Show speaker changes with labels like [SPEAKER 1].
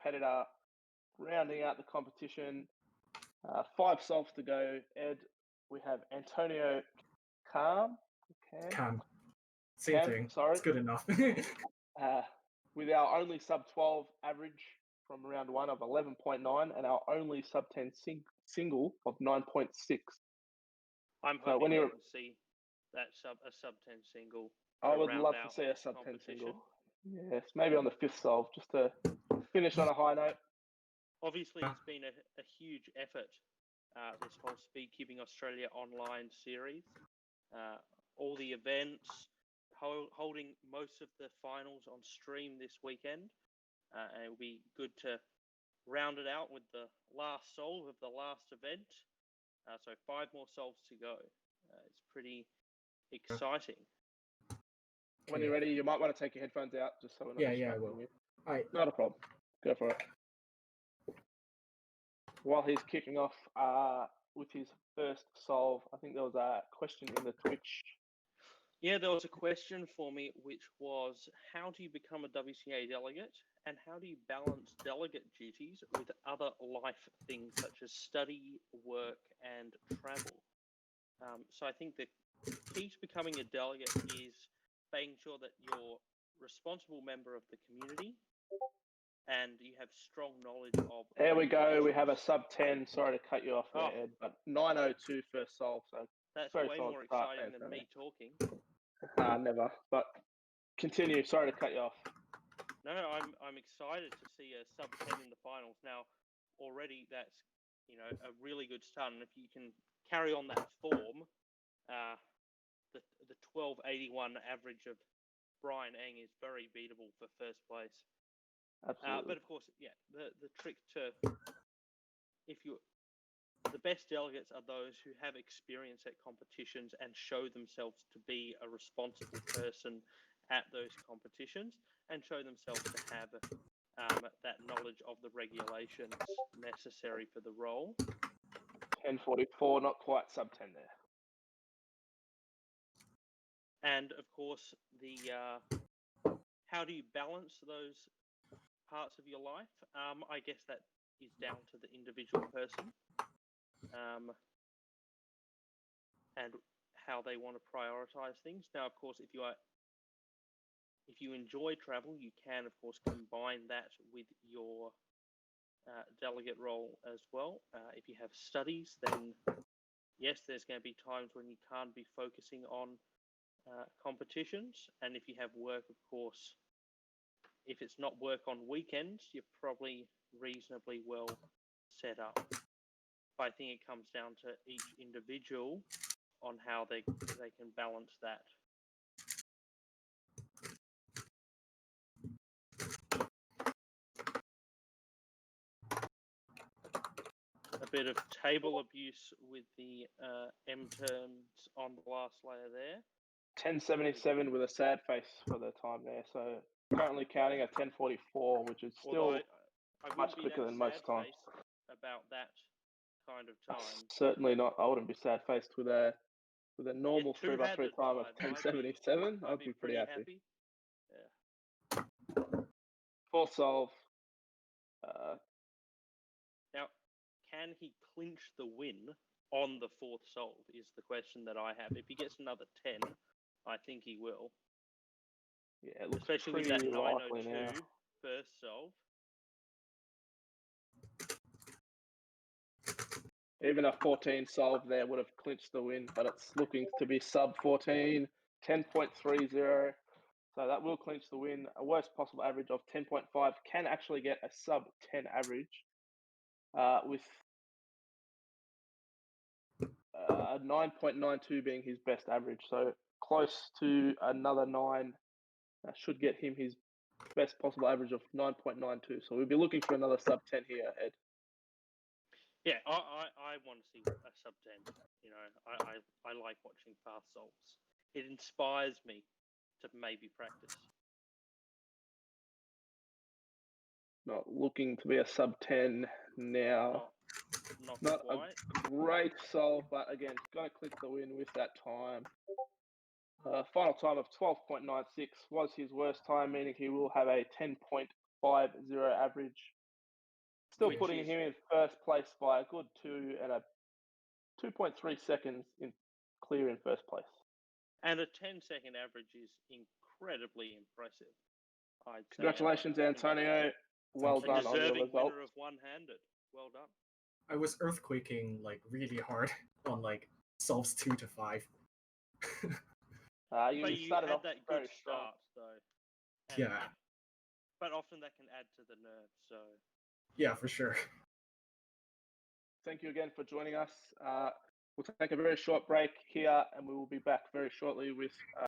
[SPEAKER 1] competitor, rounding out the competition. 5 solves to go, Ed. We have Antonio Cam.
[SPEAKER 2] Same thing. Sorry. It's good enough.
[SPEAKER 1] With our only sub-12 average from round 1 of 11.9 and our only sub-10 single of 9.6.
[SPEAKER 3] I'm hoping you can see that a sub-10 single.
[SPEAKER 1] I would love to see a sub-10 single. Yes, maybe on the 5th solve, just to finish on a high note.
[SPEAKER 3] Obviously, it's been a huge effort, this whole Speedcubing Australia online series. All the events, holding most of the finals on stream this weekend. And it will be good to round it out with the last solve of the last event. So 5 more solves to go. It's pretty exciting.
[SPEAKER 1] When you're ready, you might want to take your headphones out just so we're not
[SPEAKER 2] I will.
[SPEAKER 1] All right. Not a problem. Go for it. While he's kicking off with his first solve, I think there was a question in the Twitch.
[SPEAKER 3] Yeah, there was a question for me, which was, how do you become a WCA delegate, and how do you balance delegate duties with other life things such as study, work, and travel? So I think the key to becoming a delegate is making sure that you're a responsible member of the community and you have strong knowledge of...
[SPEAKER 1] There we go. We have a sub-10. Sorry to cut you off there, Ed, but 9:02 first solve. So
[SPEAKER 3] that's way more exciting than me talking.
[SPEAKER 1] Never. But continue. Sorry to cut you off.
[SPEAKER 3] No, I'm excited to see a sub-10 in the finals. Now, already that's a really good start, and if you can carry on that form, the 12.81 average of Brian Eng is very beatable for first place.
[SPEAKER 1] Absolutely.
[SPEAKER 3] But of course, the trick to the best delegates are those who have experience at competitions and show themselves to be a responsible person at those competitions and show themselves to have that knowledge of the regulations necessary for the role.
[SPEAKER 1] 10:44, not quite sub-10 there.
[SPEAKER 3] And of course, how do you balance those parts of your life? I guess that is down to the individual person and how they want to prioritize things. Now, of course, if you enjoy travel, you can, of course, combine that with your delegate role as well. If you have studies, then yes, there's going to be times when you can't be focusing on competitions. And if you have work, of course, if it's not work on weekends, you're probably reasonably well set up. But I think it comes down to each individual on how they can balance that. A bit of table abuse with the M terms on the last layer there.
[SPEAKER 1] 10:77 with a sad face for the time there. So currently counting at 10:44, which is still much quicker than most times.
[SPEAKER 3] About that kind of time.
[SPEAKER 1] Certainly not. I wouldn't be sad faced with a normal 3x3 time of 10:77. I'd be pretty happy.
[SPEAKER 3] Yeah.
[SPEAKER 1] 4th solve.
[SPEAKER 3] Now, can he clinch the win on the 4th solve is the question that I have. If he gets another 10, I think he will.
[SPEAKER 1] Yeah, it looks
[SPEAKER 3] especially with that 9:02 first solve.
[SPEAKER 1] Even a 14 solve there would have clinched the win, but it's looking to be sub 14, 10.30. So that will clinch the win. A worst possible average of 10.5 can actually get a sub 10 average with 9.92 being his best average. So close to another 9 should get him his best possible average of 9.92. So we'll be looking for another sub 10 here, Ed.
[SPEAKER 3] Yeah, I want to see a sub 10. You know, I like watching fast solves. It inspires me to maybe practice.
[SPEAKER 1] Not looking to be a sub 10 now.
[SPEAKER 3] Not
[SPEAKER 1] quite. A great solve, but again, going to click the win with that time. Final time of 12.96 was his worst time, meaning he will have a 10.50 average Still
[SPEAKER 3] Which
[SPEAKER 1] putting
[SPEAKER 3] is-
[SPEAKER 1] him in first place by a good 2.3 seconds in clear in first place.
[SPEAKER 3] And a 10-second average is incredibly impressive. I'd say.
[SPEAKER 1] Congratulations, Antonio. Well
[SPEAKER 2] Thank you.
[SPEAKER 1] done on your
[SPEAKER 3] Deserving
[SPEAKER 1] result.
[SPEAKER 3] winner of one-handed. Well done.
[SPEAKER 2] I was earthquaking like really hard on like solves 2 to 5.
[SPEAKER 1] You
[SPEAKER 3] But you
[SPEAKER 1] started
[SPEAKER 3] had
[SPEAKER 1] off
[SPEAKER 3] that
[SPEAKER 1] very
[SPEAKER 3] good
[SPEAKER 1] strong.
[SPEAKER 3] start, though. And,
[SPEAKER 2] Yeah.
[SPEAKER 3] But often that can add to the nerves, so.
[SPEAKER 2] Yeah, for sure.
[SPEAKER 1] Thank you again for joining us. We'll take a very short break here, and we will be back very shortly with